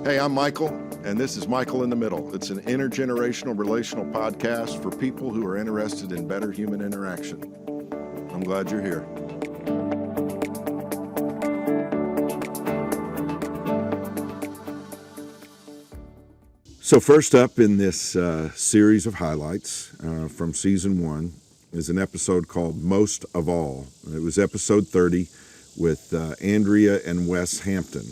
Hey, I'm Michael, and this is Michael in the Middle. It's an intergenerational relational podcast for people who are interested in better human interaction. I'm glad you're here. So first up in this series of highlights from season 1 is an episode called Most of All. It was episode 30 with Andrea and Wes Hampton.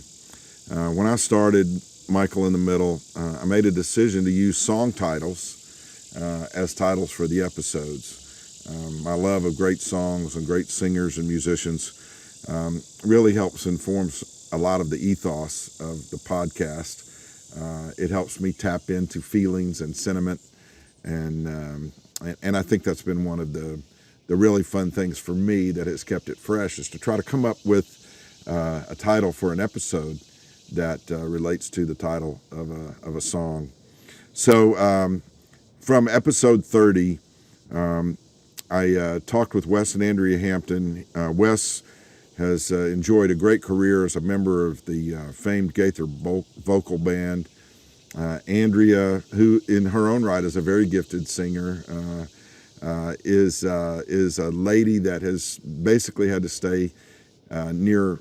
When I started Michael in the Middle, I made a decision to use song titles as titles for the episodes. My love of great songs and great singers and musicians really helps informs a lot of the ethos of the podcast. It helps me tap into feelings and sentiment, and I think that's been one of the really fun things for me that has kept it fresh, is to try to come up with a title for an episode that relates to the title of a song. So from episode 30, I talked with Wes and Andrea Hampton. Wes has enjoyed a great career as a member of the famed Gaither vocal band. Andrea, who in her own right is a very gifted singer, is a lady that has basically had to stay near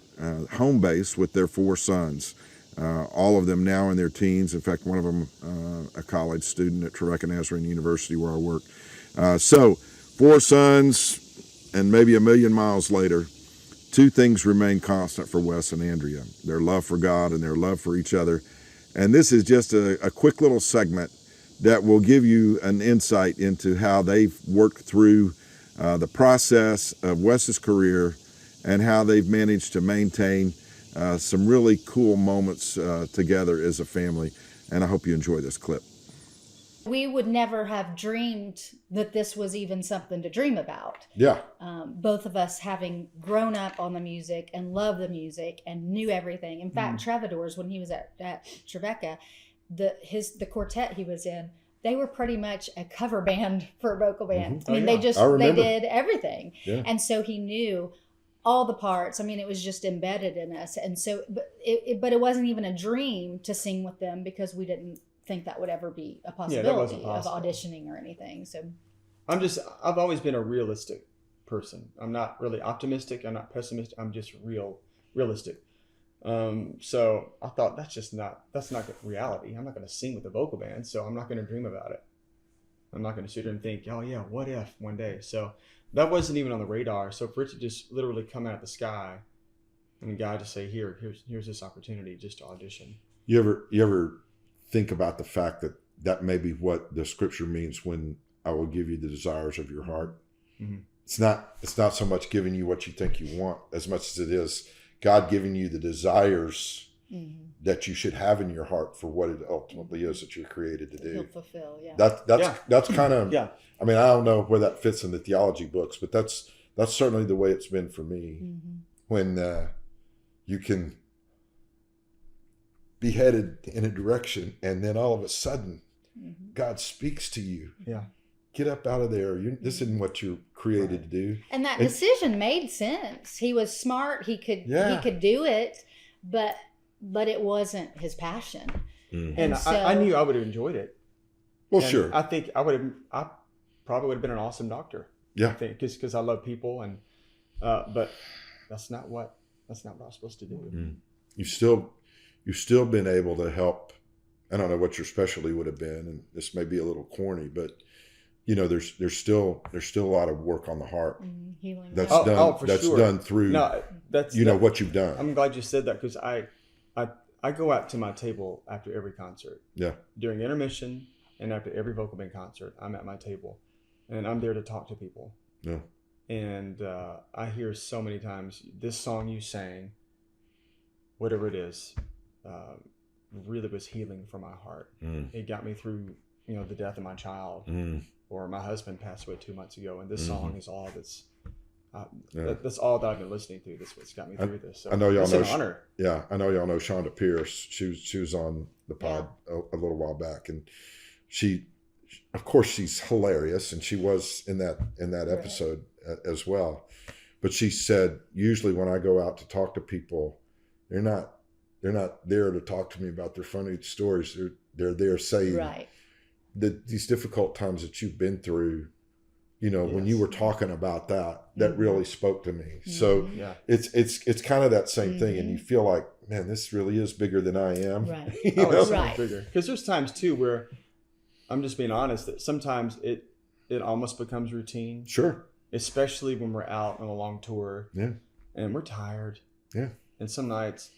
home base with their 4 sons. All of them now in their teens. In fact, one of them a college student at Trevecca Nazarene University where I work. So 4 sons, and maybe a million miles later, 2 things remain constant for Wes and Andrea: their love for God and their love for each other. And this is just a quick little segment that will give you an insight into how they've worked through the process of Wes's career and how they've managed to maintain some really cool moments together as a family. And I hope you enjoy this clip. We would never have dreamed that this was even something to dream about. Yeah. Both of us having grown up on the music and loved the music and knew everything. In fact, Trevedores, when he was at Trevecca, the quartet he was in, they were pretty much a cover band for a vocal band. I mean, they did everything. Yeah. And so he knew all the parts. I mean, it was just embedded in us. And so, but it wasn't even a dream to sing with them because we didn't think that would ever be a possibility of auditioning or anything. So I've always been a realistic person. I'm not really optimistic. I'm not pessimistic. I'm just realistic. So I thought that's not reality. I'm not going to sing with a vocal band, so I'm not going to dream about it. I'm not going to sit here and think, oh yeah, what if one day? So that wasn't even on the radar. So for it to just literally come out of the sky and God to say, here's this opportunity just to audition. You ever think about the fact that may be what the scripture means when I will give you the desires of your heart? Mm-hmm. It's not so much giving you what you think you want as much as it is God giving you the desires that you should have in your heart for what it ultimately is that you're created to do. He'll fulfill, yeah. That's kind of, yeah. I mean, I don't know where that fits in the theology books, but that's certainly the way it's been for me. Mm-hmm. When you can be headed in a direction, and then all of a sudden, God speaks to you. Yeah, get up out of there. This isn't what you're created to do. And that decision made sense. He was smart. He could do it, but it wasn't his passion. Mm. And so, I knew I would have enjoyed it. Well, and sure. I think I probably would have been an awesome doctor. Yeah, I think because I love people, and but that's not what I was supposed to do. Mm. You've still been able to help. I don't know what your specialty would have been, and this may be a little corny, but you know, there's still a lot of work on the heart healing. That's done through. No, what you've done. I'm glad you said that because I go out to my table after every concert. Yeah. During intermission and after every vocal band concert, I'm at my table, and I'm there to talk to people. Yeah. And I hear so many times, this song you sang, whatever it is, really was healing for my heart. Mm. It got me through, the death of my child, or my husband passed away 2 months ago, and this song is all that's all that I've been listening to. That's what's got me through this. So I know y'all know. It's an honor. Yeah, I know y'all know Shonda Pierce. She was on the pod a little while back, and she, of course, she's hilarious, and she was in that episode as well. But she said, usually when I go out to talk to people, they're not They're not there to talk to me about their funny stories. They're there saying Right. that these difficult times that you've been through, when you Yes. were talking about that Mm-hmm. really spoke to me. So Yeah. it's kind of that same thing, and Mhm. you feel like, man, this really is bigger than I am. Right. You Oh, know? it's so Right. much bigger. Because there's times too where I'm just being honest that sometimes it almost becomes routine, Sure. especially when we're out on a long tour. Yeah. And we're tired. Yeah. And some nights,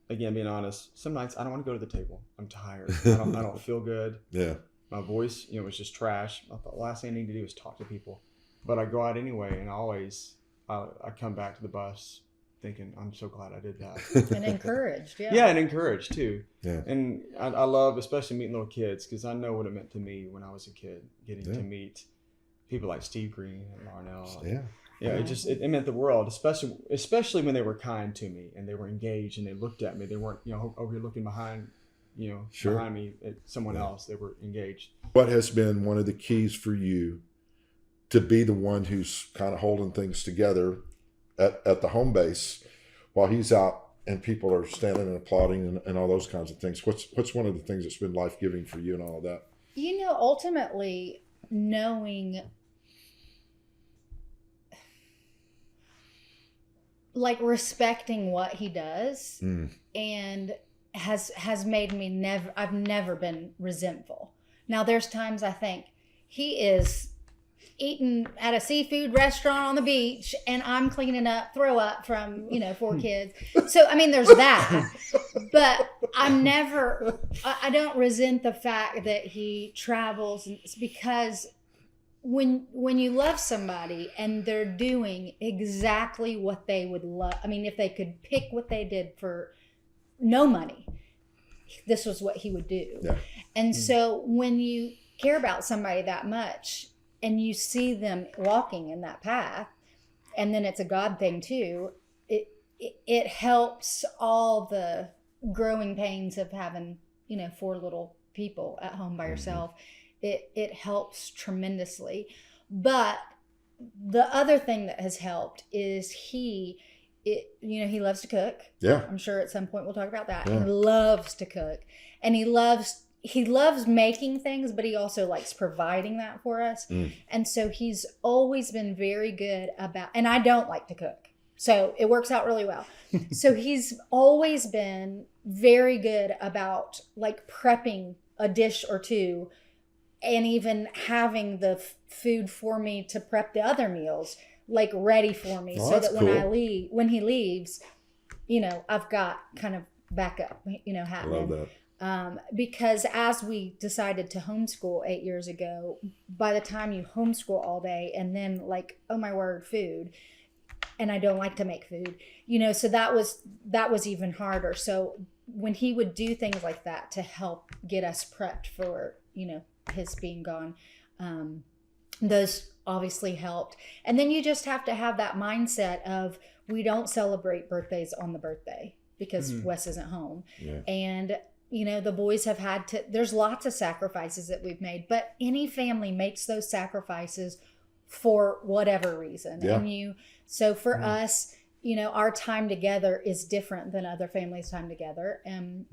again, being honest, some nights I don't want to go to the table. I'm tired. I don't feel good. Yeah. My voice, was just trash. I thought the last thing I need to do is talk to people. But I go out anyway, and I come back to the bus thinking, I'm so glad I did that. And encouraged. Yeah. Yeah, and encouraged too. Yeah. And I love especially meeting little kids because I know what it meant to me when I was a kid, getting to meet people like Steve Green and Larnell. Yeah. Yeah, it meant the world, especially when they were kind to me and they were engaged and they looked at me. They weren't, over here looking behind, Sure. behind me at someone else. They were engaged. What has been one of the keys for you to be the one who's kind of holding things together at the home base while he's out and people are standing and applauding and all those kinds of things? What's one of the things that's been life-giving for you and all of that? Ultimately knowing, like, respecting what he does and has made me I've never been resentful. Now there's times I think he is eating at a seafood restaurant on the beach and I'm cleaning up throw up from 4 kids. So I mean there's that, but I don't resent the fact that he travels. It's because when you love somebody and they're doing exactly what they would love, I mean, if they could pick what they did for no money, this was what he would do. Yeah. And so when you care about somebody that much and you see them walking in that path, and then it's a God thing too, it helps all the growing pains of having 4 little people at home by yourself. It helps tremendously. But the other thing that has helped is he loves to cook. Yeah. I'm sure at some point we'll talk about that. Yeah. He loves to cook, and he loves making things, but he also likes providing that for us. And so he's always been very good about, and I don't like to cook, so it works out really well. So he's always been very good about like prepping a dish or two, and even having the food for me to prep the other meals, like ready for me, so that when he leaves, I've got kind of backup, happening. I love that. Because as we decided to homeschool 8 years ago, by the time you homeschool all day and then like, oh my word, food, and I don't like to make food, so that was even harder. So when he would do things like that to help get us prepped for, his being gone, those obviously helped. And then you just have to have that mindset of, we don't celebrate birthdays on the birthday because Wes isn't home. Yeah. And the boys have had to, there's lots of sacrifices that we've made, but any family makes those sacrifices for whatever reason. Yeah. And so for us, our time together is different than other families' time together. And,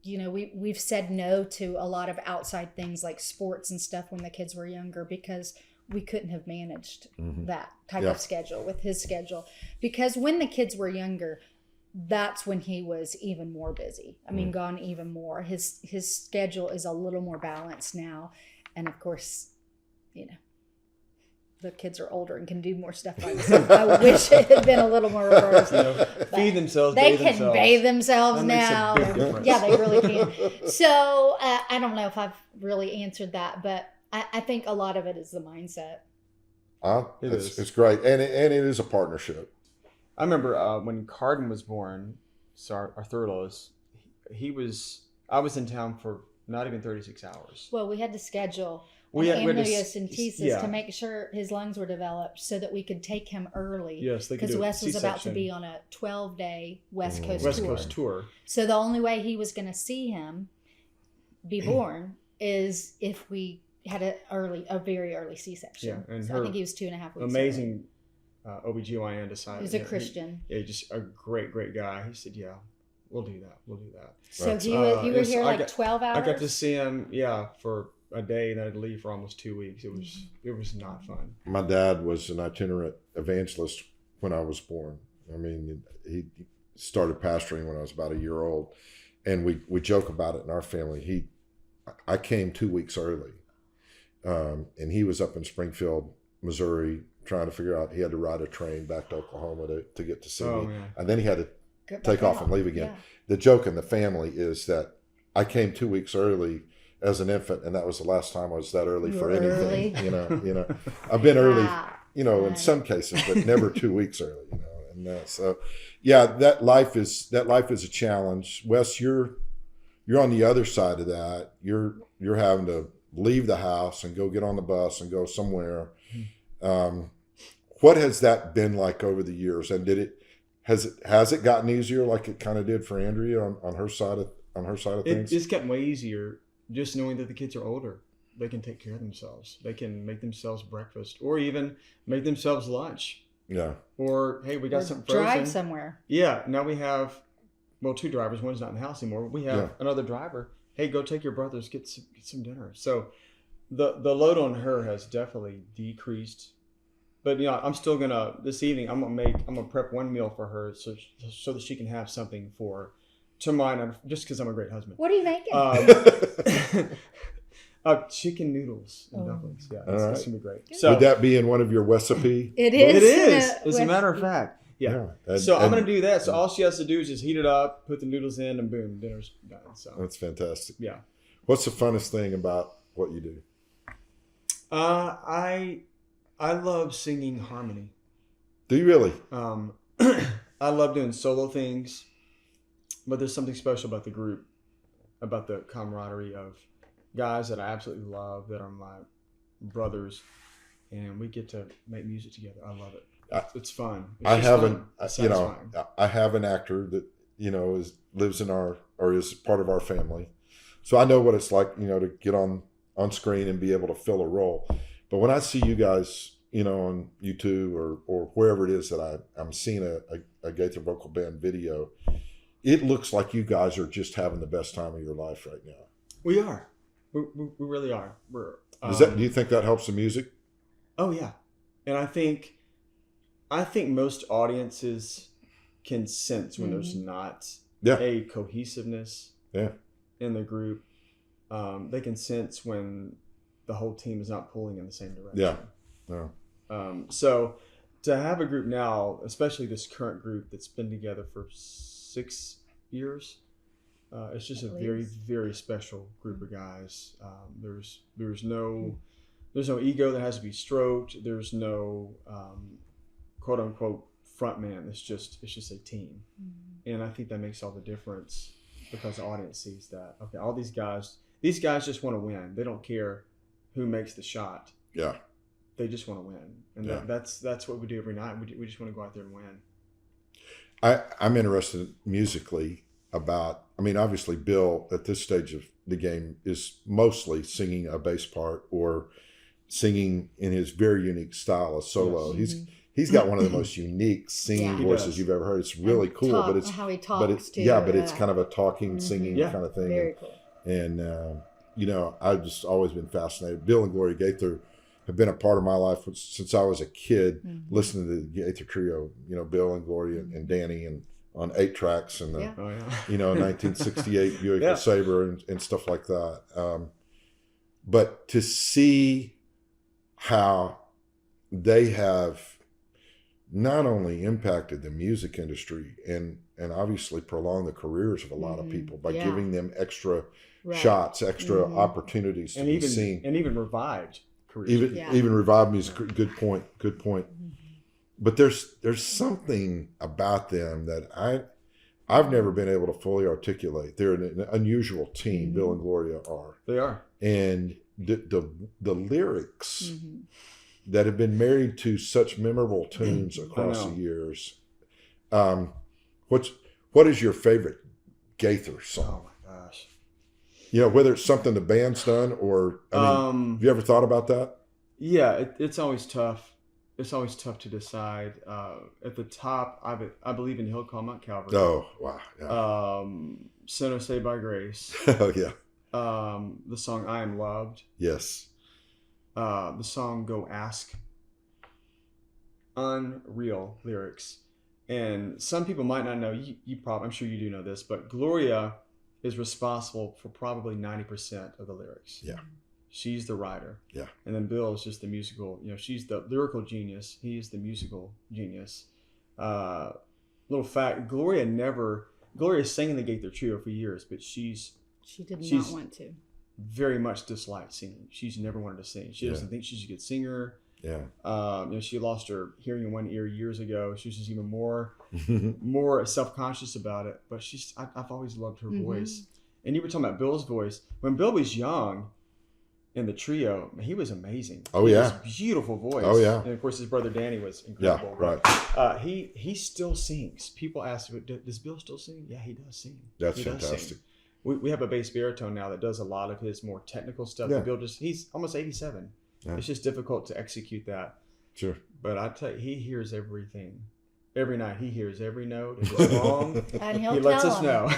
we've said no to a lot of outside things like sports and stuff when the kids were younger, because we couldn't have managed that type of schedule with his schedule. Because when the kids were younger, that's when he was even more busy. I mean, gone even more. His schedule is a little more balanced now. And of course, the kids are older and can do more stuff by themselves. I wish it had been a little more reversed. Feed themselves, They bathe can themselves. bathe themselves That makes a now. big difference. Yeah, they really can. So I don't know if I've really answered that, but I think a lot of it is the mindset. It's great, and it is a partnership. I remember when Carden was born, so our third oldest, I was in town for not even 36 hours. Well, we had to schedule We had to amniocentesis to make sure his lungs were developed so that we could take him early. Yes, they could because do a Wes was about to C-section. be on a 12-day West Coast West tour. Coast tour. So the only way he was going to see him be born is if we had a very early C-section. Yeah, and so I think he was 2.5 weeks. Amazing OBGYN decided. He was a Christian. Just a great guy. He said, yeah, we'll do that. We'll do that. So you were yes, here I like got- 12 hours? I got to see him, for a day, and I'd leave for almost 2 weeks. It was not fun. My dad was an itinerant evangelist when I was born. I mean, he started pastoring when I was about a year old, and we joke about it in our family. I came 2 weeks early, and he was up in Springfield, Missouri, trying to figure out he had to ride a train back to Oklahoma to get to see me, Man. and then he had to Good take luck off out. and leave again. Yeah. The joke in the family is that I came 2 weeks early as an infant, and that was the last time I was that early You for were anything. early? You know, I've been early, Ah, in right. some cases, but never 2 weeks early. And so, yeah, that life is a challenge. Wes, you're on the other side of that. You're having to leave the house and go get on the bus and go somewhere. What has that been like over the years? And has it gotten easier like it kind of did for Andrea on her side of things? It's gotten way easier just knowing that the kids are older. They can take care of themselves. They can make themselves breakfast or even make themselves lunch. Yeah. Or, hey, we got Or something frozen. drive somewhere. Yeah, now we have, 2 drivers. One's not in the house anymore. We have another driver. Hey, go take your brothers, get some dinner. So the load on her has definitely decreased. But I'm still gonna this evening. I'm gonna prep one meal for her so that she can have something for tomorrow. Just because I'm a great husband. What are you making? Chicken noodles and dumplings. Yeah, All right. it's gonna be great. So Would that be in one of your recipe? It it is. is. As a matter of fact. Yeah. And- So I'm and gonna do that. So all she has to do is just heat it up, put the noodles in, and boom, dinner's done. So That's fantastic. yeah. What's the funnest thing about what you do? I love singing harmony. Do you really? I love doing solo things, but there's something special about the group, about the camaraderie of guys that I absolutely love, that are my brothers, and we get to make music together. I love it. It's fun. It's I just haven't, fun. It's satisfying. I have an actor that, lives in or is part of our family. So I know what it's like, to get on screen and be able to fill a role. But when I see you guys, on YouTube or wherever it is that I'm seeing a Gaither vocal band video, it looks like you guys are just having the best time of your life right now. We are. We really are. Do you think that helps the music? Oh yeah, and I think most audiences can sense when there's not a cohesiveness in the group. They can sense when the whole team is not pulling in the same direction. Yeah. So to have a group now, especially this current group that's been together for 6 years, it's just a very, very special group of guys. There's no ego that has to be stroked. There's no quote unquote front man. It's just a team, and I think that makes all the difference because the audience sees that. Okay, all these guys just want to win. They don't care who makes the shot. Yeah. They just want to win, and that's what we do every night. We just want to go out there and win. I'm interested musically about, obviously Bill at this stage of the game is mostly singing a bass part or singing in his very unique style of solo. Yes. He's got one of the most unique singing He voices does. you've ever heard. It's really cool, but it's how he talks but it's too. but it's kind of a talking, singing kind of thing. Very cool. And I've just always been fascinated. Bill and Gloria Gaither have been a part of my life since I was a kid, listening to the Gaither Trio. Bill and Gloria and Danny, and on 8 tracks and the 1968 Buick LeSabre and stuff like that. But to see how they have not only impacted the music industry and obviously prolonged the careers of a lot of people by giving them extra shots, extra opportunities to be seen, and even revived careers. Even revived music. Good point. But there's something about them that I've never been able to fully articulate. They're an unusual team. Bill and Gloria are. They are. And the lyrics that have been married to such memorable tunes across the years. What is your favorite Gaither song? Oh my gosh. Whether it's something the band's done or have you ever thought about that? Yeah, it's always tough. it's always tough to decide. At the top, I believe in Hill Call Mount Calvary. Oh, wow. Yeah. Sinner Saved by Grace. Oh, yeah. The song I Am Loved. Yes. The song Go Ask. Unreal lyrics. And some people might not know, I'm sure you do know this, but Gloria is responsible for probably 90% of the lyrics. Yeah. She's the writer. Yeah. And then Bill is just the musical, she's the lyrical genius. He is the musical genius. Little fact, Gloria sang in the Gaither Trio for years, but she did not want to. Very much disliked singing. She's never wanted to sing. She doesn't think she's a good singer. Yeah. She lost her hearing in one ear years ago. She was just even more self-conscious about it. But I've always loved her voice. And you were talking about Bill's voice. When Bill was young in the trio, he was amazing. Oh, he yeah. has a beautiful voice. Oh, yeah. And of course, his brother Danny was incredible. Yeah, right. He still sings. People ask, does Bill still sing? Yeah, he does sing. That's he fantastic. Does sing. We have a bass baritone now that does a lot of his more technical stuff. Yeah. Bill he's almost 87. Yeah. It's just difficult to execute that. Sure. But I tell you, he hears everything. Every night he hears every note. If it's wrong, And he lets us know.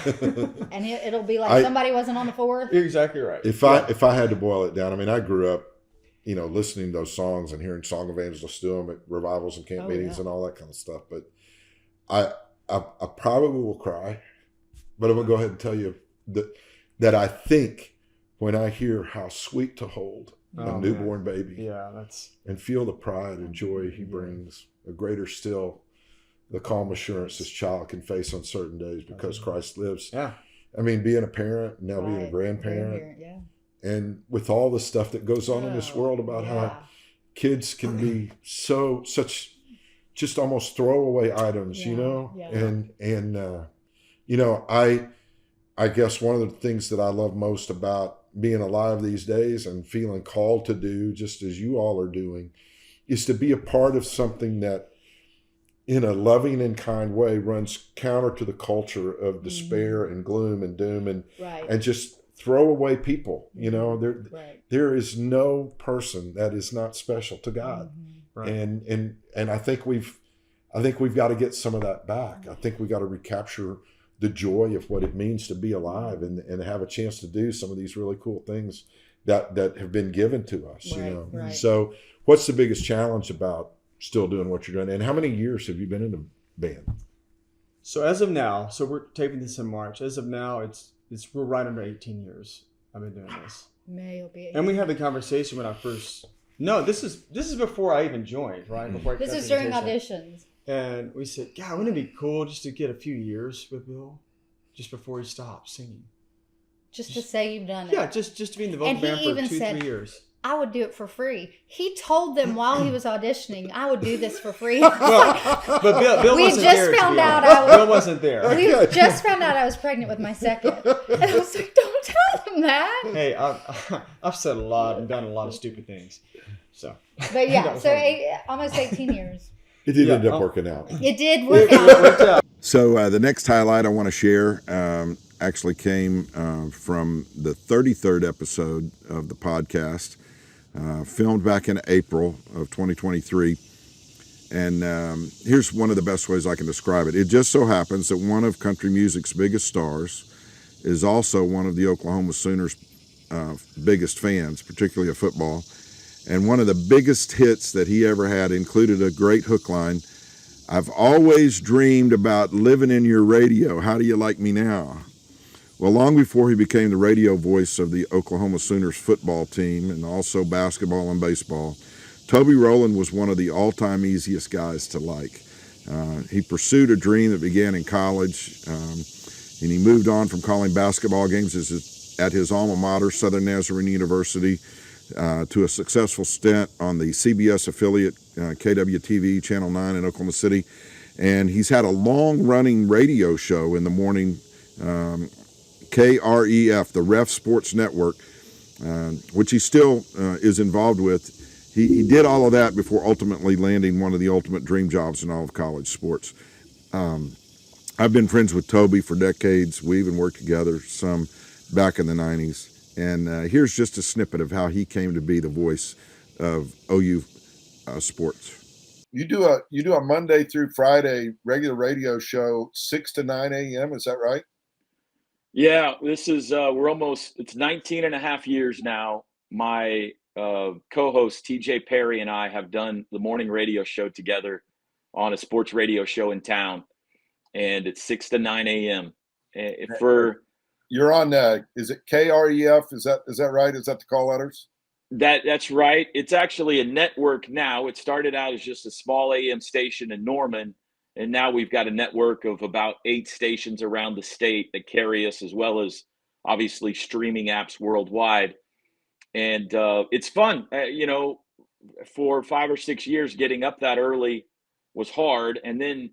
And it'll be like somebody wasn't on the fourth. You're exactly right. If I had to boil it down, I mean, I grew up, listening to those songs and hearing song evangelists do them at revivals and camp meetings and all that kind of stuff. But I probably will cry, but I'm gonna go ahead and tell you that I think when I hear How Sweet to Hold a Newborn Baby, and feel the pride and joy he brings, a greater still, the calm assurance this child can face on certain days because Christ lives. Yeah. I mean, being a parent, now being a grandparent, and with all the stuff that goes on in this world about how kids can be such just almost throwaway items, and I guess one of the things that I love most about being alive these days and feeling called to do, just as you all are doing, is to be a part of something that in a loving and kind way runs counter to the culture of despair and gloom and doom and just throw away people. There is no person that is not special to God. Right. And I think we've got to get some of that back. I think we got to recapture the joy of what it means to be alive and have a chance to do some of these really cool things that have been given to us. Right. So what's the biggest challenge about still doing what you're doing, and how many years have you been in the band? So as of now, we're taping this in March. As of now, we're right under 18 years I've been doing this. May will be. And we had the conversation when I first. No, this is before I even joined, right? Before this is during auditions. And we said, God, wouldn't it be cool just to get a few years with Bill, just before he stops singing? Just to say you've done it. Yeah, just to be in the vocal band for 2-3 years. I would do it for free. He told them while he was auditioning, I would do this for free. But Bill wasn't there. Bill wasn't there. We just found out I was pregnant with my second. And I was like, don't tell him that. Hey, I've said a lot and done a lot of stupid things. So. But yeah, almost 18 years. It did end up working out. It did work out. So the next highlight I want to share actually came from the 33rd episode of the podcast, filmed back in April of 2023. And here's one of the best ways I can describe it. It just so happens that one of country music's biggest stars is also one of the Oklahoma Sooners' biggest fans, particularly of football. And one of the biggest hits that he ever had included a great hook line. I've always dreamed about living in your radio. How do you like me now? Well, long before he became the radio voice of the Oklahoma Sooners football team and also basketball and baseball, Toby Rowland was one of the all-time easiest guys to like. He pursued a dream that began in college, and he moved on from calling basketball games at his alma mater, Southern Nazarene University, to a successful stint on the CBS affiliate KWTV Channel 9 in Oklahoma City. And he's had a long-running radio show in the morning, KREF, the Ref Sports Network, which he still is involved with. He did all of that before ultimately landing one of the ultimate dream jobs in all of college sports. I've been friends with Toby for decades. We even worked together some back in the 90s. And here's just a snippet of how he came to be the voice of OU sports. you do a Monday through Friday regular radio show 6 to 9 a.m. Is that right? Yeah, this is it's 19 and a half years now. My co-host TJ Perry and I have done the morning radio show together on a sports radio show in town, and it's 6 to 9 a.m. For You're on is it KREF? Is that right? Is that the call letters? that's right. It's actually a network now. It started out as just a small AM station in Norman, and now we've got a network of about 8 stations around the state that carry us, as well as obviously streaming apps worldwide. And it's fun. For 5 or 6 years, getting up that early was hard. And then,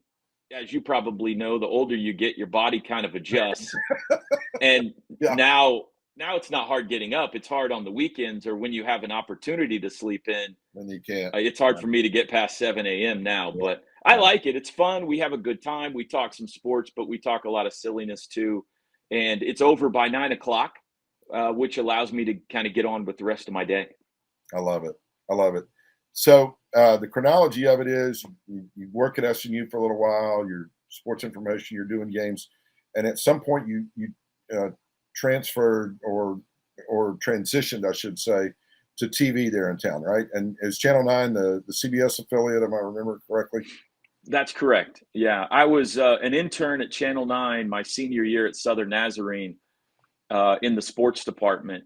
as you probably know, the older you get, your body kind of adjusts. And Yeah. now it's not hard getting up. It's hard on the weekends or when you have an opportunity to sleep in. When you can't. It's hard for me to get past 7 a.m. now, but I like it. It's fun. We have a good time. We talk some sports, but we talk a lot of silliness too. And it's over by 9 o'clock, which allows me to kind of get on with the rest of my day. I love it. I love it. So the chronology of it is you work at SNU for a little while, you're sports information, you're doing games, and at some point you transferred or transitioned, I should say, to TV there in town, right? And is Channel 9 the CBS affiliate, if I remember correctly? That's correct. Yeah, I was an intern at Channel 9 my senior year at Southern Nazarene in the sports department.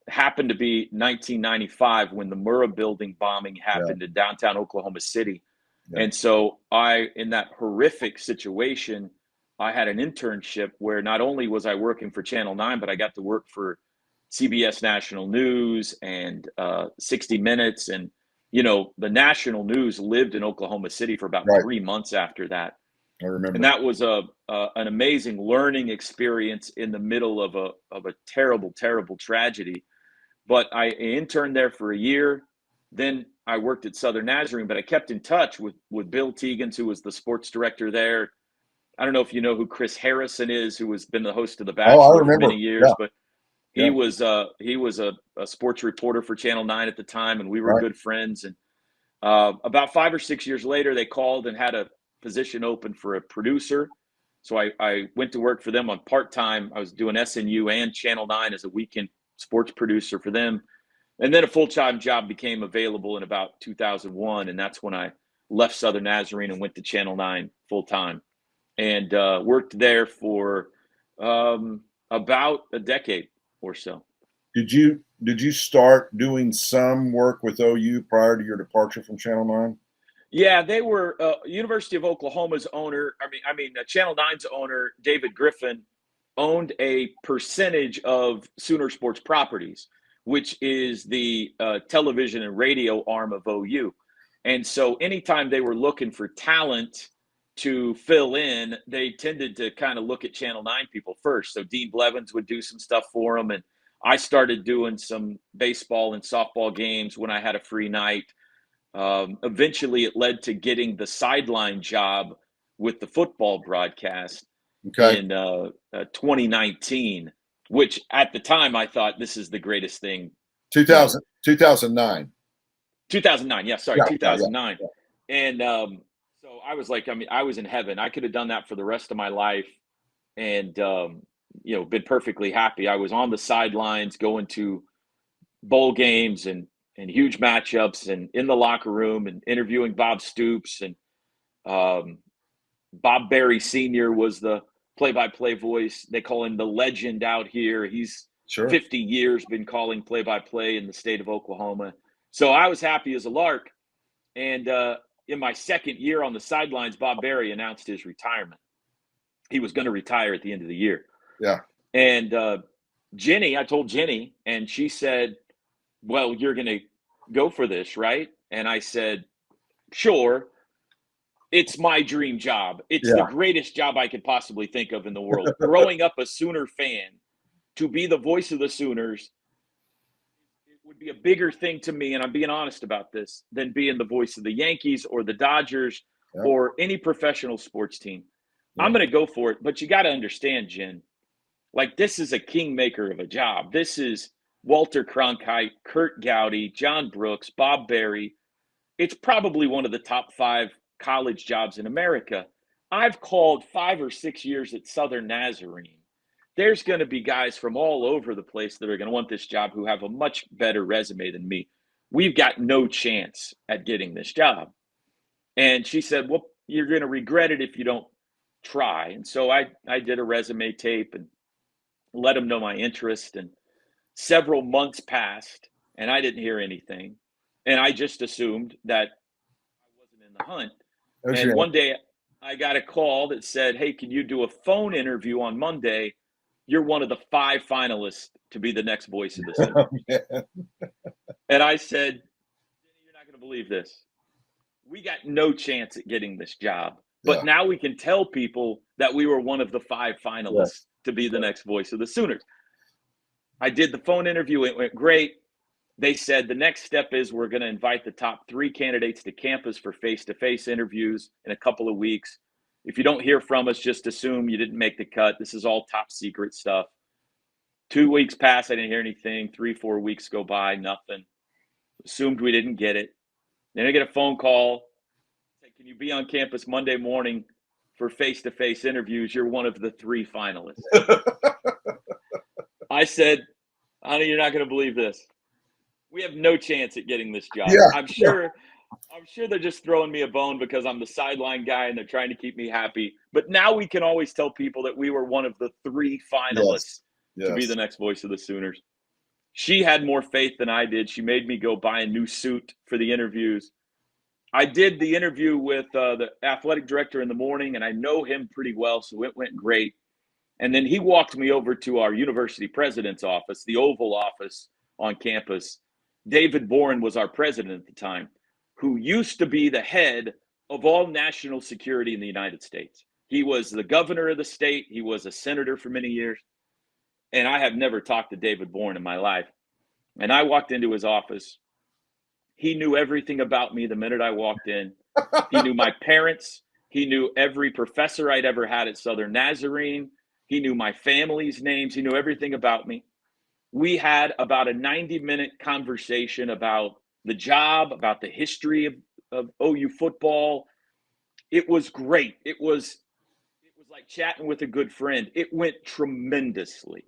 Happened to be 1995 when the Murrah building bombing happened in downtown Oklahoma City. Yeah. And so in that horrific situation, I had an internship where not only was I working for Channel 9, but I got to work for CBS National News and 60 Minutes. And, the national news lived in Oklahoma City for about 3 months after that. I remember. And that was an amazing learning experience in the middle of a terrible, terrible tragedy. But I interned there for a year. Then I worked at Southern Nazarene, but I kept in touch with Bill Tegans, who was the sports director there. I don't know if you know who Chris Harrison is, who has been the host of The Bachelor for many years, but he was a sports reporter for Channel 9 at the time, and we were good friends. And about 5 or 6 years later, they called and had a position open for a producer. So I went to work for them on part-time. I was doing SNU and Channel 9 as a weekend sports producer for them. And then a full-time job became available in about 2001. And that's when I left Southern Nazarene and went to Channel 9 full-time and worked there for about a decade or so. Did you start doing some work with OU prior to your departure from Channel 9? Yeah, they were University of Oklahoma's owner. Channel 9's owner, David Griffin, owned a percentage of Sooner Sports Properties, which is the television and radio arm of OU. And so anytime they were looking for talent to fill in, they tended to kind of look at Channel 9 people first. So Dean Blevins would do some stuff for them. And I started doing some baseball and softball games when I had a free night. Eventually, it led to getting the sideline job with the football broadcast in 2019, which at the time I thought this is the greatest thing. 2009. 2009. Yeah, sorry, 2009. Yeah. And so I was like, I was in heaven. I could have done that for the rest of my life and, been perfectly happy. I was on the sidelines going to bowl games and huge matchups and in the locker room and interviewing Bob Stoops. And Bob Berry Sr. was the play-by-play voice. They call him the legend out here. He's 50 years been calling play-by-play in the state of Oklahoma. So I was happy as a lark. And in my second year on the sidelines, Bob Berry announced his retirement. He was going to retire at the end of the year. Yeah. And I told Jenny, and she said, well, you're going to go for this, right? And I said, sure. It's my dream job. It's the greatest job I could possibly think of in the world. Growing up a Sooner fan, to be the voice of the Sooners, it would be a bigger thing to me, and I'm being honest about this, than being the voice of the Yankees or the Dodgers or any professional sports team. I'm going to go for it. But you got to understand, Jen, like this is a kingmaker of a job. This is Walter Cronkite, Kurt Gowdy, John Brooks, Bob Berry, It's probably one of the top 5 college jobs in America. I've called 5 or 6 years at Southern Nazarene. There's going to be guys from all over the place that are going to want this job who have a much better resume than me. We've got no chance at getting this job. And she said, well, you're going to regret it if you don't try. And so I did a resume tape and let them know my interest. And several months passed and I didn't hear anything. And I just assumed that I wasn't in the hunt. Okay. And one day I got a call that said, hey, can you do a phone interview on Monday? You're one of the 5 finalists to be the next voice of the city. And I said, you're not going to believe this. We got no chance at getting this job. But now we can tell people that we were one of the 5 finalists to be the next voice of the Sooners. I did the phone interview. It went great. They said the next step is we're going to invite the top 3 candidates to campus for face-to-face interviews in a couple of weeks. If you don't hear from us, just assume you didn't make the cut. This is all top secret stuff. 2 weeks pass. I didn't hear anything. 3-4 weeks go by. Nothing. Assumed we didn't get it. Then I get a phone call. Say, can you be on campus Monday morning for face-to-face interviews? You're one of the 3 finalists. I said, honey, you're not going to believe this. We have no chance at getting this job. I'm sure they're just throwing me a bone because I'm the sideline guy and they're trying to keep me happy. But now we can always tell people that we were one of the 3 finalists to be the next voice of the Sooners. She had more faith than I did. She made me go buy a new suit for the interviews. I did the interview with the athletic director in the morning, and I know him pretty well, so it went great. And then he walked me over to our university president's office, the Oval Office on campus. David Boren was our president at the time, who used to be the head of all national security in the United States. He was the governor of the state. He was a senator for many years. And I have never talked to David Boren in my life. And I walked into his office. He knew everything about me the minute I walked in. He knew my parents. He knew every professor I'd ever had at Southern Nazarene. He knew my family's names. He knew everything about me. We had about a 90-minute conversation about the job, about the history of OU football. It was great. It was like chatting with a good friend. It went tremendously.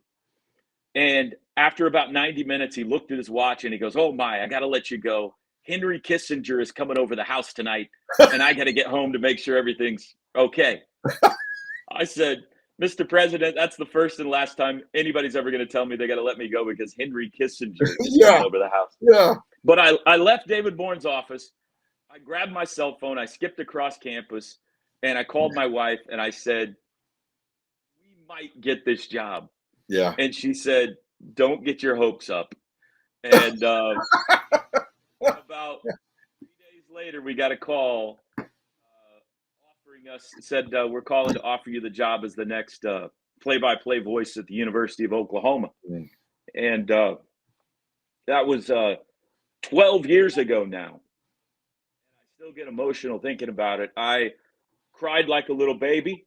And after about 90 minutes, he looked at his watch and he goes, oh my, I got to let you go. Henry Kissinger is coming over the house tonight and I got to get home to make sure everything's okay. I said, Mr. President, that's the first and last time anybody's ever going to tell me they got to let me go because Henry Kissinger is coming over the house. But I left David Bourne's office. I grabbed my cell phone. I skipped across campus and I called my wife and I said, we might get this job. And she said, don't get your hopes up. And about 3 days later, we got a call offering us, said, we're calling to offer you the job as the next play-by-play voice at the University of Oklahoma. And that was 12 years ago now. And I still get emotional thinking about it. I cried like a little baby.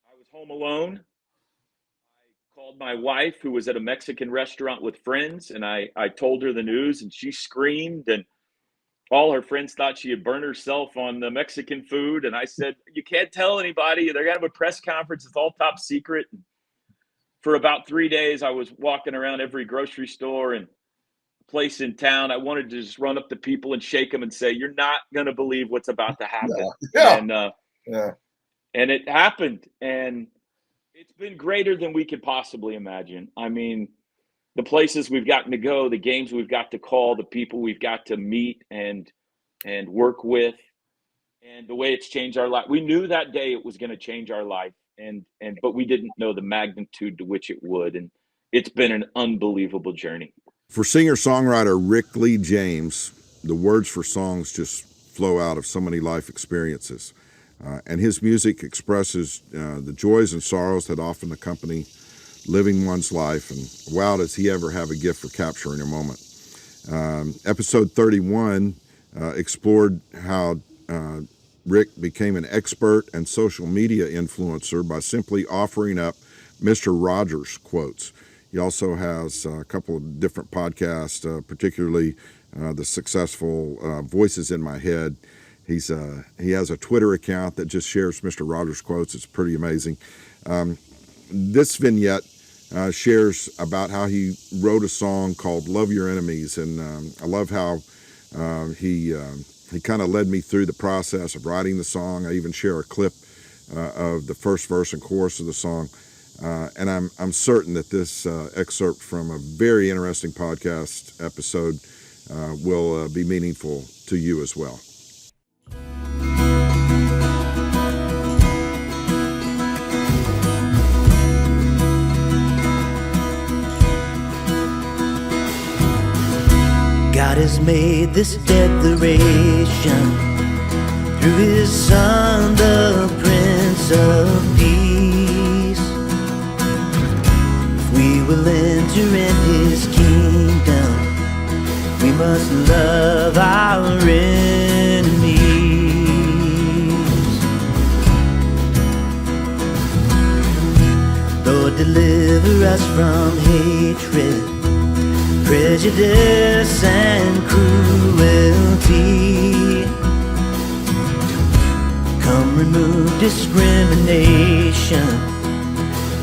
I was home alone. Called my wife, who was at a Mexican restaurant with friends, and I told her the news, and she screamed, and all her friends thought she had burned herself on the Mexican food. And I said, you can't tell anybody. They're going to have a press conference. It's all top secret. And for about 3 days, I was walking around every grocery store and place in town. I wanted to just run up to people and shake them and say, you're not going to believe what's about to happen. And it happened. And it's been greater than we could possibly imagine. I mean, the places we've gotten to go, the games we've got to call, the people we've got to meet and work with, and the way it's changed our life. We knew that day it was going to change our life, but we didn't know the magnitude to which it would. And it's been an unbelievable journey. For singer-songwriter Rick Lee James, the words for songs just flow out of so many life experiences. And his music expresses the joys and sorrows that often accompany living one's life. And wow, does he ever have a gift for capturing a moment. Episode 31 explored how Rick became an expert and social media influencer by simply offering up Mr. Rogers quotes. He also has a couple of different podcasts, particularly the successful Voices in My Head. He has a Twitter account that just shares Mr. Rogers quotes. It's pretty amazing. This vignette shares about how he wrote a song called "Love Your Enemies," and I love how he kind of led me through the process of writing the song. I even share a clip of the first verse and chorus of the song. And I'm certain that this excerpt from a very interesting podcast episode will be meaningful to you as well. God has made this declaration through His Son, the Prince of Peace. If we will enter in His kingdom, we must love our enemies. Lord, deliver us from hatred, prejudice and cruelty. Come remove discrimination,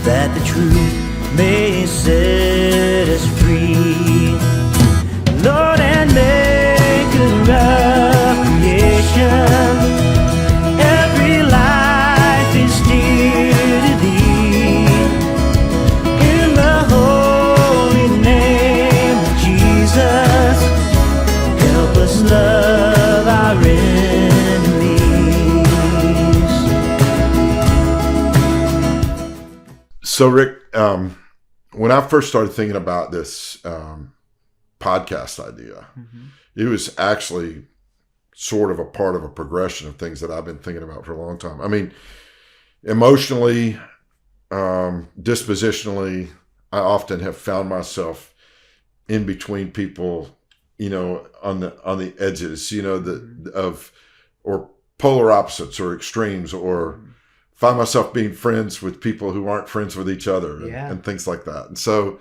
that the truth may set us free. Lord and Maker of creation, every life is dear to Thee. In the holy name of Jesus, help us love our enemies. So, Rick, when I first started thinking about this podcast idea, it was actually sort of a part of a progression of things that I've been thinking about for a long time. I mean, emotionally, dispositionally, I often have found myself in between people, you know, on the edges, you know, or polar opposites or extremes, or find myself being friends with people who aren't friends with each other, and things like that. And so,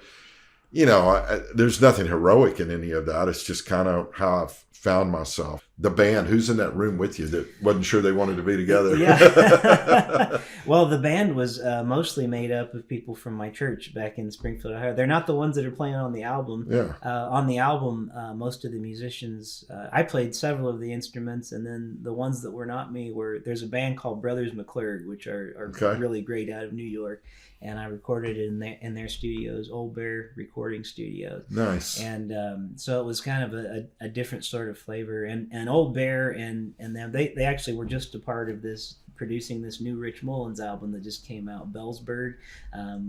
you know, there's nothing heroic in any of that. It's just kind of how I've found myself. The band, who's in that room with you that wasn't sure they wanted to be together? Yeah. Well, the band was mostly made up of people from my church back in Springfield, Ohio. They're not the ones that are playing on the album. Yeah. On the album, most of the musicians, I played several of the instruments, and then the ones that were not me there's a band called Brothers McClurg, which are really great out of New York. And I recorded it in their studios, Old Bear Recording Studios. Nice. And so it was kind of a different sort of flavor. And Old Bear and them, they actually were just a part of this, producing this new Rich Mullins album that just came out, Bellsbird,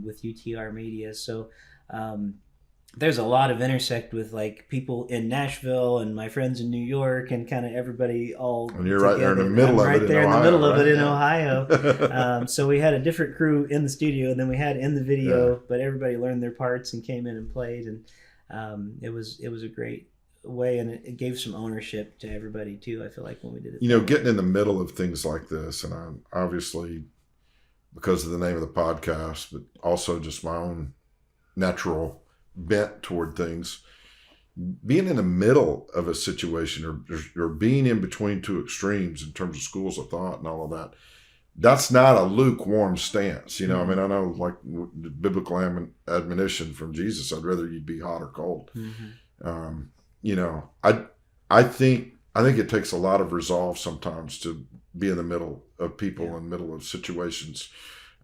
with UTR Media. So there's a lot of intersect with like people in Nashville and my friends in New York and kind of everybody all And you're together. right there in the middle of it in Ohio. Right there in the middle of it in Ohio. So we had a different crew in the studio, and then we had in the video, but everybody learned their parts and came in and played, and it was a great way, and it gave some ownership to everybody too. I feel like when we did it, You know, getting in the middle of things like this, and I'm obviously, because of the name of the podcast, but also just my own natural bent toward things, being in the middle of a situation or being in between two extremes in terms of schools of thought and all of that, that's not a lukewarm stance. You know, I mean, I know like the biblical admonition from Jesus, I'd rather you be hot or cold. You know, I think it takes a lot of resolve sometimes to be in the middle of people, in the middle of situations.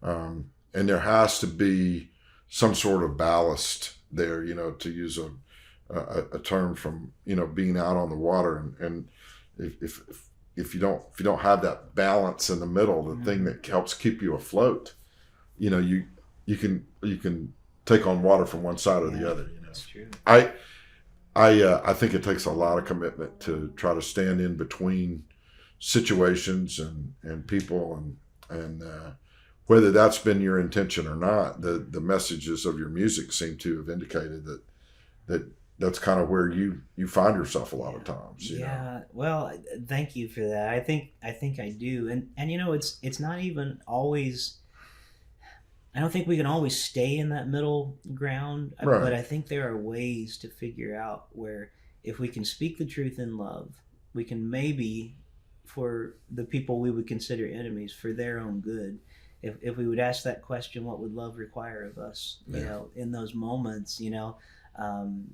And there has to be some sort of ballast there, you know, to use a term from, you know, being out on the water. And if you don't have that balance in the middle, the thing that helps keep you afloat, you know, you can take on water from one side or the other. You know, that's true. I think it takes a lot of commitment to try to stand in between situations and people, and whether that's been your intention or not, the messages of your music seem to have indicated that's kind of where you find yourself a lot of times. You know? Well, thank you for that. I think I do, and you know, it's not even always. I don't think we can always stay in that middle ground, Right. but I think there are ways to figure out where if we can speak the truth in love, we can maybe, for the people we would consider enemies, for their own good, if we would ask that question, what would love require of us? You know, in those moments,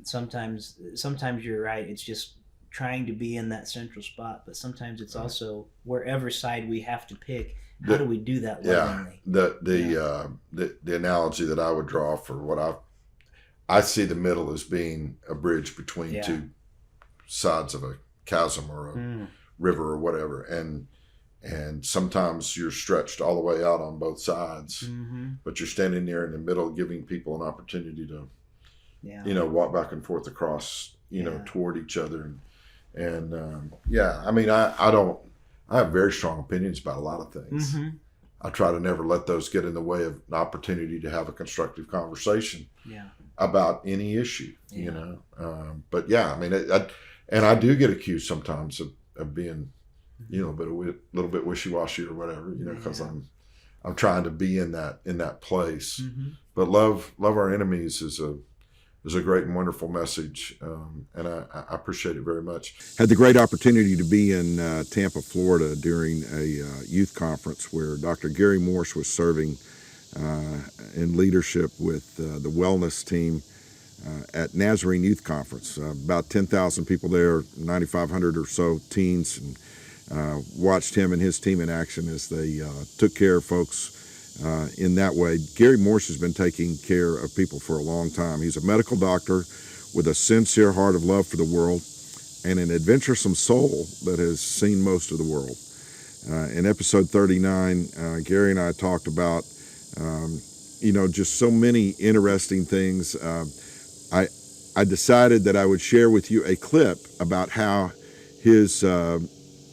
sometimes you're right. It's just trying to be in that central spot, but sometimes it's also wherever side we have to pick. How do we do that lovingly? The analogy that I would draw for what I see the middle as being a bridge between two sides of a chasm or a river or whatever, and sometimes you're stretched all the way out on both sides, but you're standing there in the middle, giving people an opportunity to, walk back and forth across, toward each other, and I mean, I have very strong opinions about a lot of things. I try to never let those get in the way of an opportunity to have a constructive conversation about any issue, But I mean, and I do get accused sometimes of being, a little bit wishy-washy or whatever, because I'm trying to be in that place. But love our enemies is a great and wonderful message, and I appreciate it very much. Had the great opportunity to be in Tampa, Florida during a youth conference where Dr. Gary Morse was serving in leadership with the wellness team at Nazarene Youth Conference. About 10,000 people there, 9,500 or so teens, and watched him and his team in action as they took care of folks in that way. Gary Morse has been taking care of people for a long time. He's a medical doctor with a sincere heart of love for the world and an adventuresome soul that has seen most of the world. In episode 39, Gary and I talked about, just so many interesting things. I decided that I would share with you a clip about how his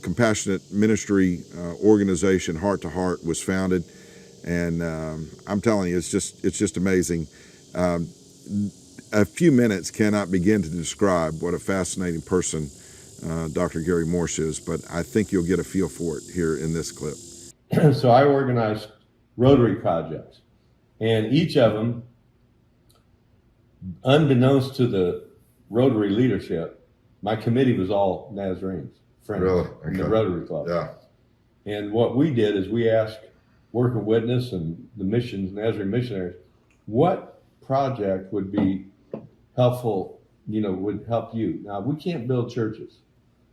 compassionate ministry organization, Heart to Heart, was founded. And I'm telling you, it's just amazing. A few minutes cannot begin to describe what a fascinating person Dr. Gary Morse is, but I think you'll get a feel for it here in this clip. So I organized Rotary projects, and each of them, unbeknownst to the Rotary leadership, my committee was all Nazarenes, friends in the Rotary Club. Yeah. And what we did is we asked Working Witness and the missions, Nazarene missionaries, what project would be helpful, would help you. Now, we can't build churches,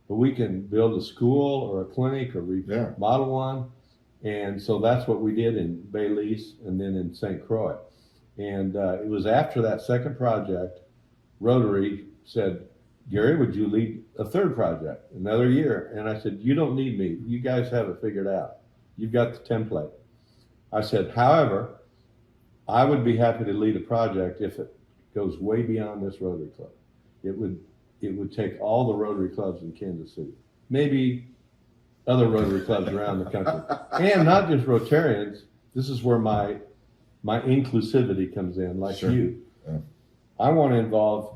but we can build a school or a clinic or remodel one. And so that's what we did in Belize and then in St. Croix. And it was after that second project, Rotary said, Gary, would you lead a third project, another year? And I said, you don't need me. You guys have it figured out. You've got the template. I said, however, I would be happy to lead a project if it goes way beyond this Rotary Club. It would take all the Rotary clubs in Kansas City, maybe other Rotary clubs around the country, and not just Rotarians. This is where my inclusivity comes in, like you. Yeah. I want to involve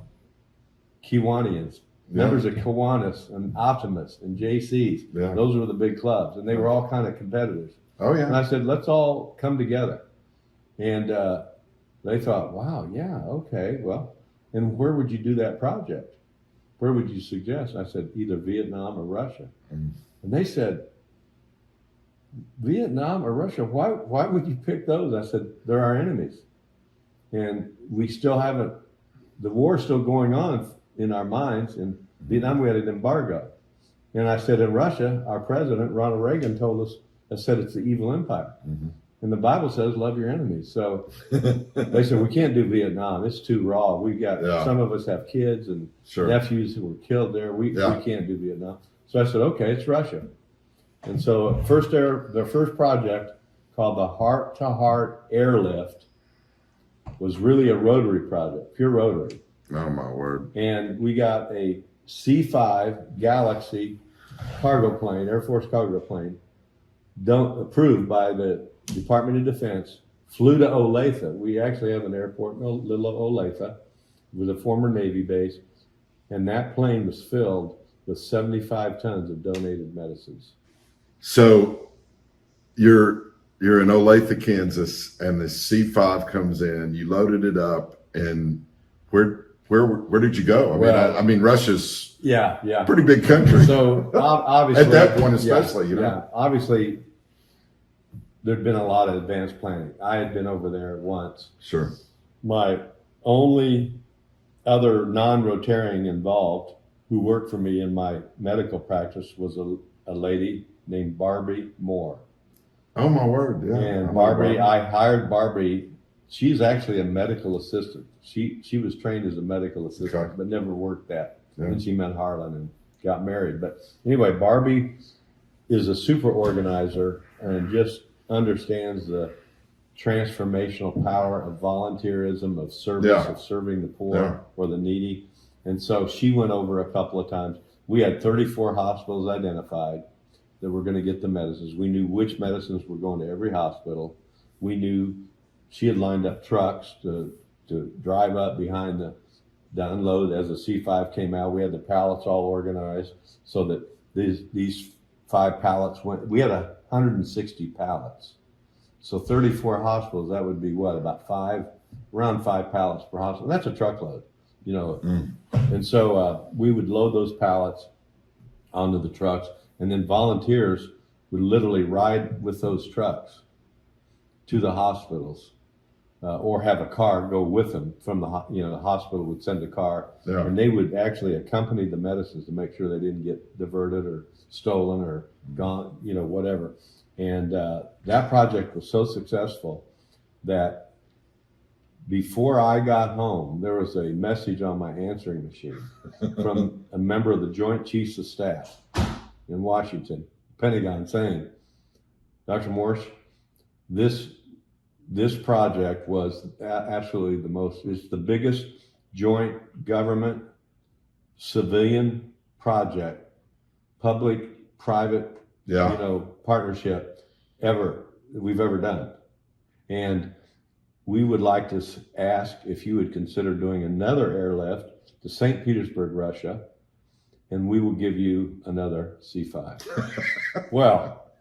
Kiwanians, members of Kiwanis and Optimists and JCs. Yeah. Those were the big clubs, and they were all kind of competitors. Oh, yeah. And I said, let's all come together. And they thought, wow, yeah, okay, well, and where would you do that project? Where would you suggest? I said, either Vietnam or Russia. And they said, Vietnam or Russia? Why would you pick those? I said, they're our enemies. And we still haven't, the war's still going on in our minds. In Vietnam, we had an embargo. And I said, in Russia, our president, Ronald Reagan, told us, said it's the evil empire. And the Bible says, love your enemies. So they said, we can't do Vietnam. It's too raw. We got, some of us have kids and nephews who were killed there. We can't do Vietnam. So I said, okay, it's Russia. And so their first project, called the Heart to Heart Airlift, was really a Rotary project, pure Rotary. Oh, my word. And we got a C-5 Galaxy cargo plane, Air Force cargo plane, approved by the Department of Defense, flew to Olathe. We actually have an airport in little Olathe. It was a former Navy base. And that plane was filled with 75 tons of donated medicines. So you're you're in Olathe, Kansas, and the C5 comes in. You loaded it up, and where did you go? I mean, Russia's yeah, pretty big country. So obviously, at that point, especially, obviously, there'd been a lot of advanced planning. I had been over there once. Sure. My only other non-Rotarian involved who worked for me in my medical practice was a lady named Barbie Moore. Oh my word! Yeah. And Barbie, I hired Barbie. She's actually a medical assistant. She was trained as a medical assistant, but never worked that. Yeah. And she met Harlan and got married. But anyway, Barbie is a super organizer and just understands the transformational power of volunteerism, of service, of serving the poor or the needy. And so she went over a couple of times. We had 34 hospitals identified that were going to get the medicines. We knew which medicines were going to every hospital. We knew she had lined up trucks to drive up behind to unload as the C5 came out. We had the pallets all organized so that these 5 pallets went. We had 160 pallets. So 34 hospitals, that would be what, about around 5 pallets per hospital. That's a truckload, And so we would load those pallets onto the trucks, and then volunteers would literally ride with those trucks to the hospitals, or have a car go with them from the hospital would send a car, and they would actually accompany the medicines to make sure they didn't get diverted or stolen or gone, whatever. And that project was so successful that before I got home, there was a message on my answering machine from a member of the Joint Chiefs of Staff in Washington, Pentagon, saying, Dr. Morse, this project was absolutely it's the biggest joint government civilian project, public, private, partnership we've ever done. And we would like to ask if you would consider doing another airlift to St. Petersburg, Russia, and we will give you another C5. Well,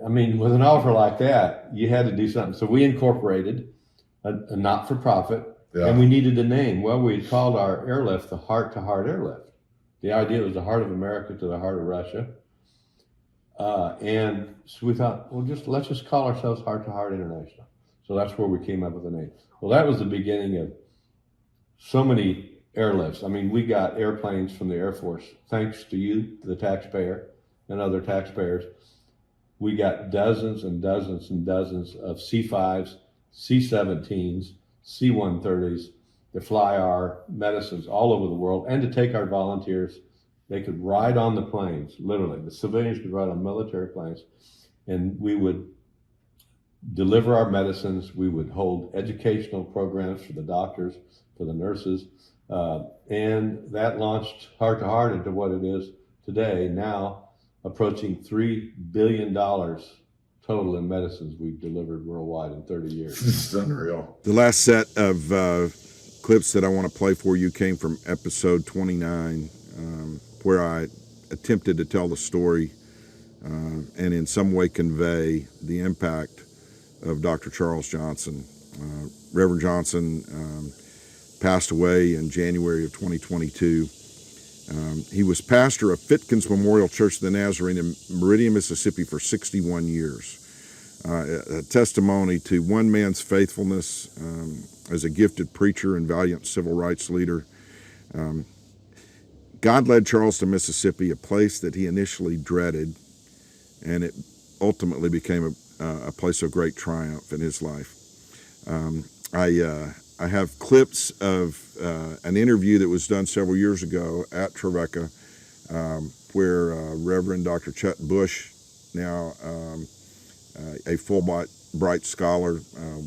I mean, with an offer like that, you had to do something. So we incorporated a not-for-profit, and we needed a name. Well, we called our airlift the Heart to Heart Airlift. The idea was the heart of America to the heart of Russia. And so we thought, well, let's just call ourselves Heart to Heart International. So that's where we came up with the name. Well, that was the beginning of so many airlifts. I mean, we got airplanes from the Air Force, thanks to you, the taxpayer, and other taxpayers. We got dozens and dozens and dozens of C5s, C-17s, C-130s to fly our medicines all over the world and to take our volunteers. They could ride on the planes, literally. The civilians could ride on military planes, and we would deliver our medicines. We would hold educational programs for the doctors, for the nurses, and that launched Heart to Heart into what it is today, now approaching $3 billion total in medicines we've delivered worldwide in 30 years. This is unreal. The last set of clips that I want to play for you came from episode 29, where I attempted to tell the story and in some way convey the impact of Dr. Charles Johnson. Reverend Johnson passed away in January of 2022. He was pastor of Fitkins Memorial Church of the Nazarene in Meridian, Mississippi for 61 years. A testimony to one man's faithfulness as a gifted preacher and valiant civil rights leader. God led Charles to Mississippi, a place that he initially dreaded, and it ultimately became a place of great triumph in his life. I have clips of an interview that was done several years ago at Trevecca, where Reverend Dr. Chet Bush, now a Fulbright scholar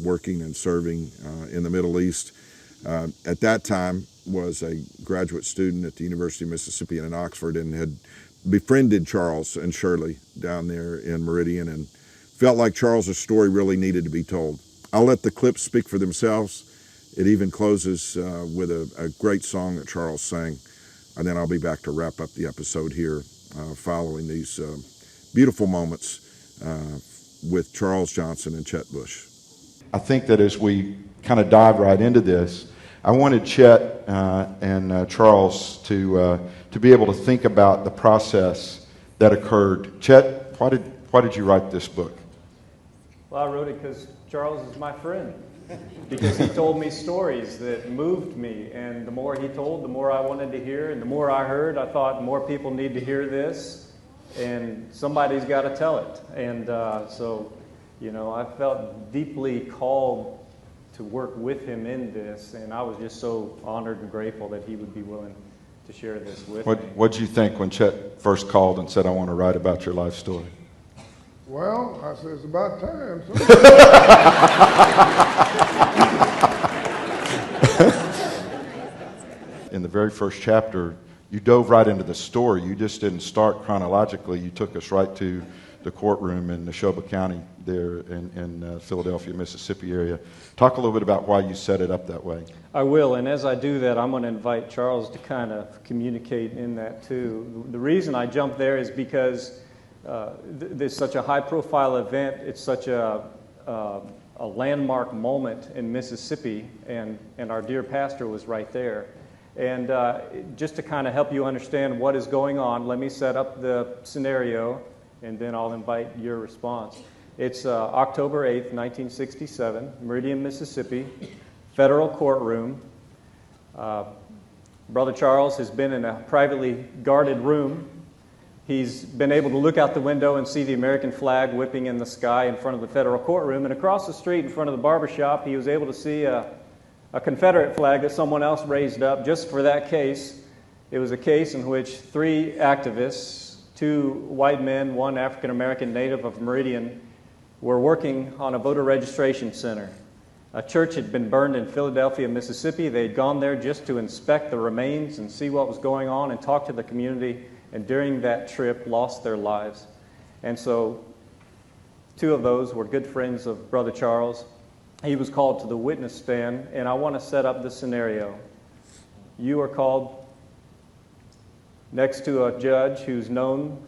working and serving in the Middle East, at that time was a graduate student at the University of Mississippi in Oxford, and had befriended Charles and Shirley down there in Meridian, and felt like Charles's story really needed to be told. I'll let the clips speak for themselves. It even closes with a great song that Charles sang, and then I'll be back to wrap up the episode here following these beautiful moments with Charles Johnson and Chet Bush. I think that as we kind of dive right into this, I wanted Chet and Charles to be able to think about the process that occurred. Chet, why did you write this book? Well, I wrote it because Charles is my friend. Because he told me stories that moved me, and the more he told, the more I wanted to hear, and the more I heard, I thought more people need to hear this, and somebody's got to tell it. And so, you know, I felt deeply called to work with him in this, and I was just so honored and grateful that he would be willing to share this with me. What'd you think when Chet first called and said, "I want to write about your life story"? Well, I said, it's about time. In the very first chapter, you dove right into the story. You just didn't start chronologically. You took us right to the courtroom in Neshoba County there in Philadelphia, Mississippi area. Talk a little bit about why you set it up that way. I will, and as I do that, I'm going to invite Charles to kind of communicate in that too. The reason I jumped there is because there's such a high-profile event. It's such a landmark moment in Mississippi, and our dear pastor was right there. And just to kind of help you understand what is going on, let me set up the scenario, and then I'll invite your response. It's October 8th, 1967, Meridian, Mississippi, federal courtroom. Brother Charles has been in a privately guarded room. He's been able to look out the window and see the American flag whipping in the sky in front of the federal courtroom. And across the street in front of the barbershop, he was able to see a Confederate flag that someone else raised up just for that case. It was a case in which 3 activists, 2 white men, 1 African-American native of Meridian, were working on a voter registration center. A church had been burned in Philadelphia, Mississippi. They had gone there just to inspect the remains and see what was going on and talk to the community, and during that trip lost their lives. And so 2 of those were good friends of Brother Charles. He was called to the witness stand, and I want to set up the scenario. You are called next to a judge who's known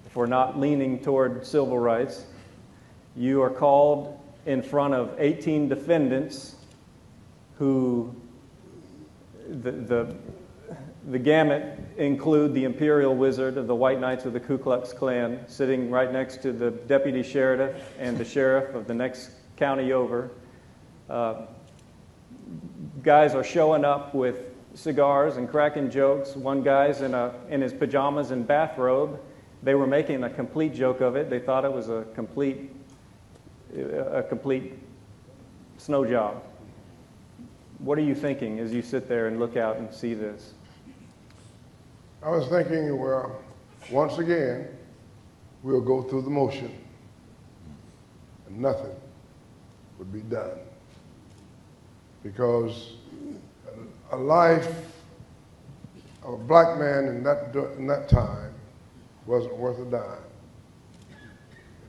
for not leaning toward civil rights. You are called in front of 18 defendants who the gamut include the imperial wizard of the White Knights of the Ku Klux Klan sitting right next to the deputy sheriff and the sheriff of the next county over. Guys are showing up with cigars and cracking jokes. One guy's in his pajamas and bathrobe. They were making a complete joke of it. They thought it was a complete snow job. What are you thinking as you sit there and look out and see this? I was thinking, well, once again, we'll go through the motion and nothing would be done. Because a life of a black man in that time wasn't worth a dime.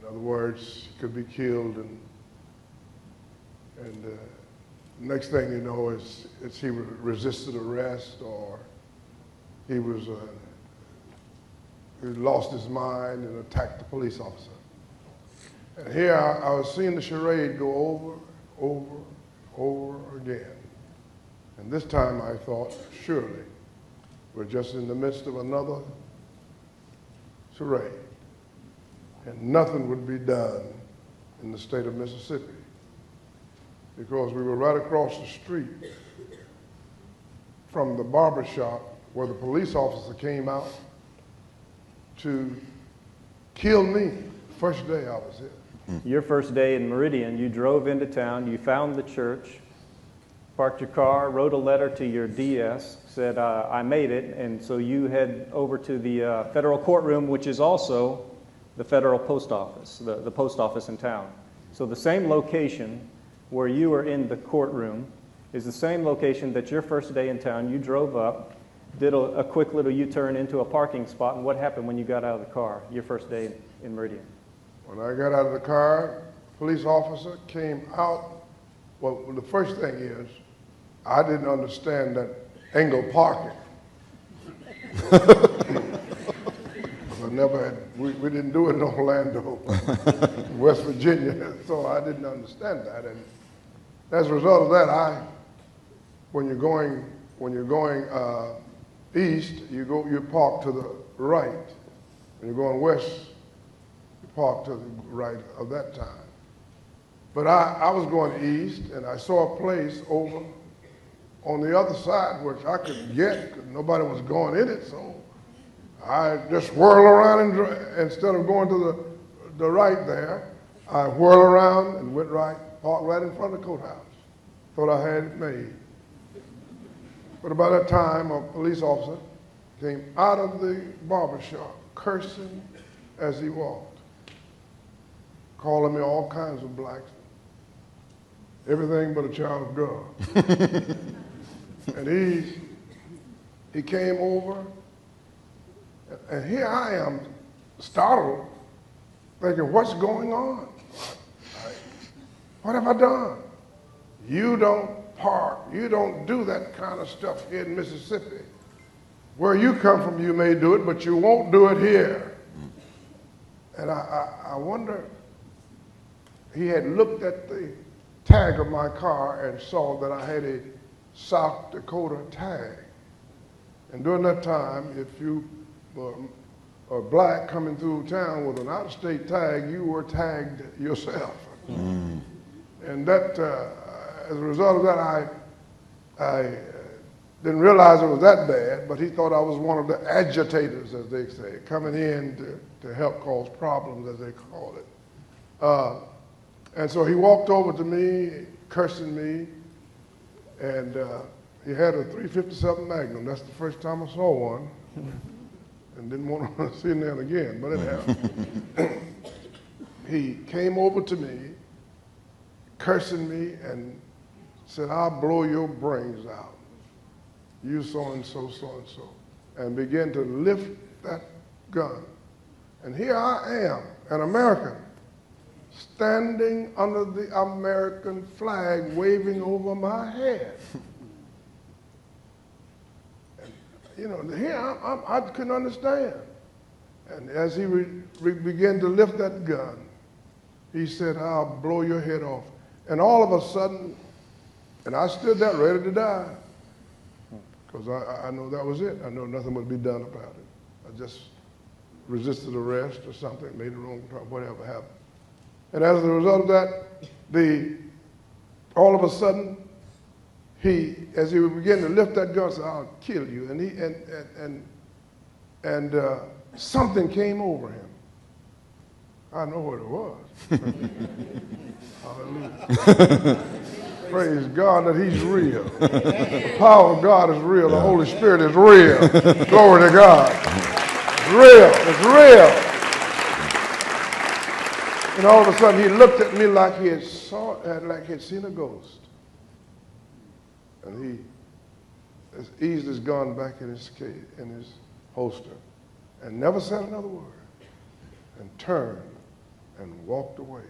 In other words, he could be killed, and next thing you know is he resisted arrest, or he lost his mind and attacked the police officer. And here I was seeing the charade go over again. And this time I thought, surely we're just in the midst of another charade, and nothing would be done in the state of Mississippi, because we were right across the street from the barber shop where the police officer came out to kill me the first day I was here. Your first day in Meridian, you drove into town, you found the church, parked your car, wrote a letter to your DS, said, I made it, and so you head over to the federal courtroom, which is also the federal post office, the post office in town. So the same location where you were in the courtroom is the same location that your first day in town, you drove up, did a quick little U-turn into a parking spot, and what happened when you got out of the car, your first day in Meridian? When I got out of the car, police officer came out. Well, the first thing is, I didn't understand that angle parking. I never had, we didn't do it in Orlando, West Virginia, so I didn't understand that. And as a result of that, when you're going east, you park to the right. When you're going west, you park to the right of that time. But I was going east, and I saw a place over on the other side which I could get because nobody was going in it, so I just whirled around, and instead of going to the right there, I whirled around and went right, parked right in front of the courthouse. Thought I had it made. But about that time, a police officer came out of the barber shop, cursing as he walked, calling me all kinds of blacks, everything but a child of God. And he came over, and here I am, startled, thinking, what's going on? What have I done? You don't park, you don't do that kind of stuff here in Mississippi. Where you come from, you may do it, but you won't do it here. And I wonder, he had looked at the tag of my car and saw that I had a South Dakota tag. And during that time, if you were a black coming through town with an out-of-state tag, you were tagged yourself. And that, as a result of that, I didn't realize it was that bad, but he thought I was one of the agitators, as they say, coming in to help cause problems, as they call it. And so he walked over to me, cursing me, and he had a .357 Magnum. That's the first time I saw one, and didn't want to see it again, but it happened. He came over to me, cursing me, and said, I'll blow your brains out. You so-and-so, so-and-so. And began to lift that gun. And here I am, an American, standing under the American flag waving over my head. And, you know, here I couldn't understand. And as he began to lift that gun, he said, I'll blow your head off. And all of a sudden, and I stood there ready to die, because I know that was it. I know nothing would be done about it. I just resisted arrest or something, made a wrong turn, whatever happened. And as a result of that, all of a sudden, as he began to lift that gun, said, I'll kill you. And something came over him. I know what it was. Hallelujah. Praise God that he's real. The power of God is real. The Holy Spirit is real. Glory to God. It's real. It's real. And all of a sudden he looked at me like he had seen a ghost. And he eased his gun back in his holster and never said another word, and turned and walked away.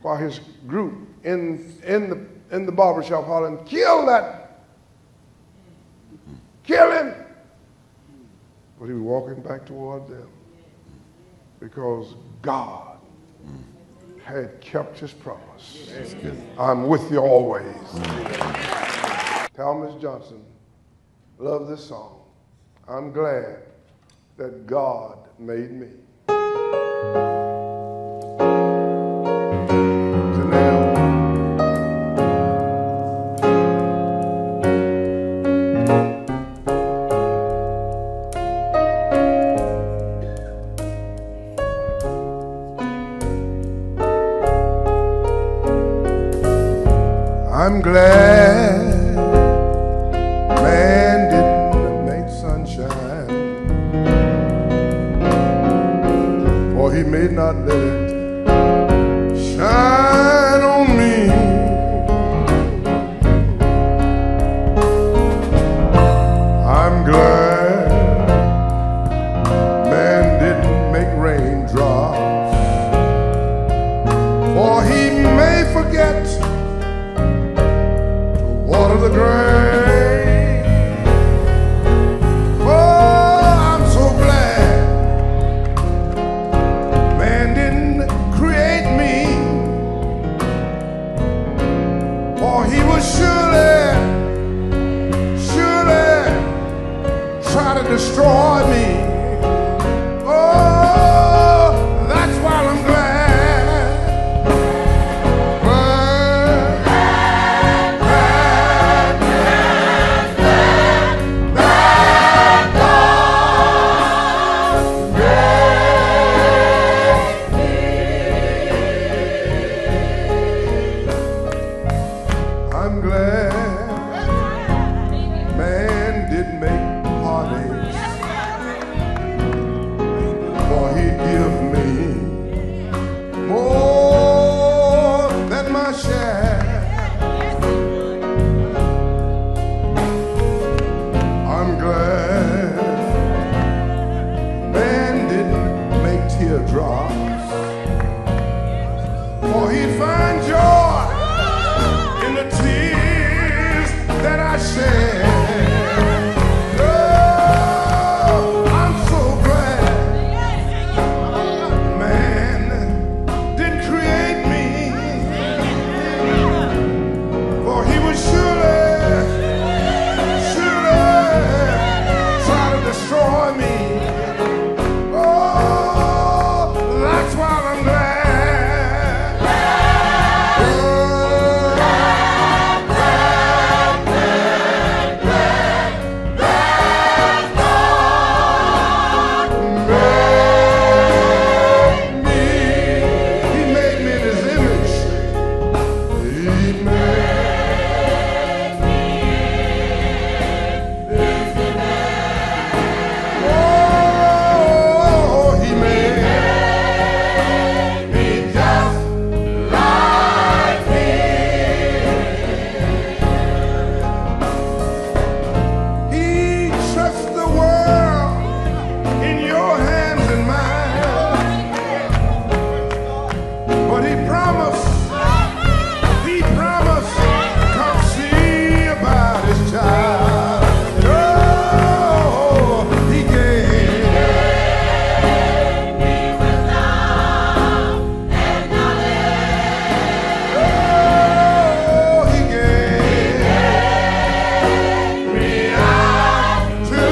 While his group in the barbershop hollering, kill him. But he was walking back toward them because God had kept his promise. I'm with you always. Tell Miss Johnson, love this song. I'm glad that God made me. I'm glad man didn't make sunshine, for he may not let it shine on me. I'm glad man didn't make raindrops, for he may forget the grain. Oh, I'm so glad try to destroy me. Oh, that's why I'm glad. Glad, glad, glad, glad, God made me. I'm glad man didn't make heartaches, for he'd give me more than my share. I'm glad man didn't make teardrops, for he'd find joy in the tears that I shed. Oh, I'm so glad man didn't create me, for he would surely try to destroy me. Oh, that's why I'm glad. He made me in his image. He made me his image. Oh, he made me just like him. He trusts the world in your hands and mine, but he promised, come see about his child. Oh, he gave me wisdom and knowledge. Oh, he gave me eyes to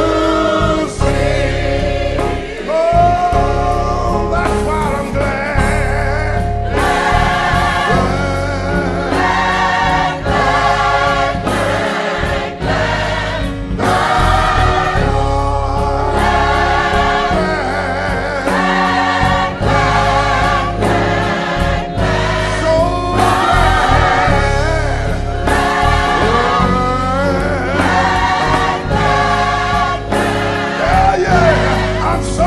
see. Oh, that's why I'm glad. I'm so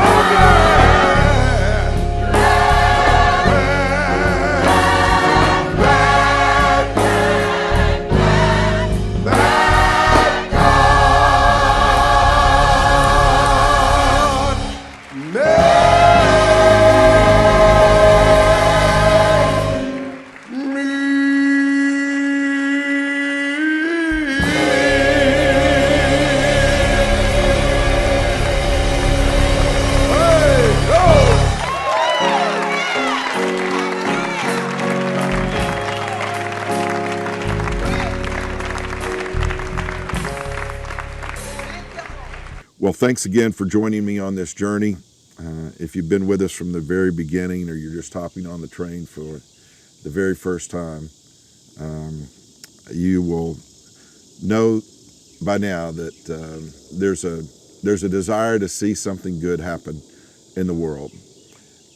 Well, thanks again for joining me on this journey. If you've been with us from the very beginning, or you're just hopping on the train for the very first time, you will know by now that there's a desire to see something good happen in the world.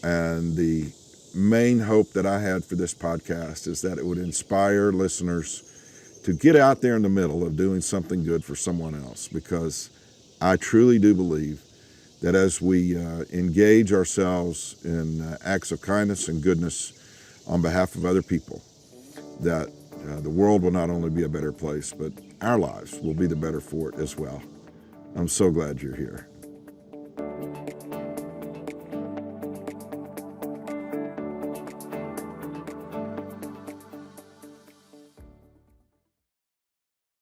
And the main hope that I had for this podcast is that it would inspire listeners to get out there in the middle of doing something good for someone else, because I truly do believe that as we engage ourselves in acts of kindness and goodness on behalf of other people, that the world will not only be a better place, but our lives will be the better for it as well. I'm so glad you're here.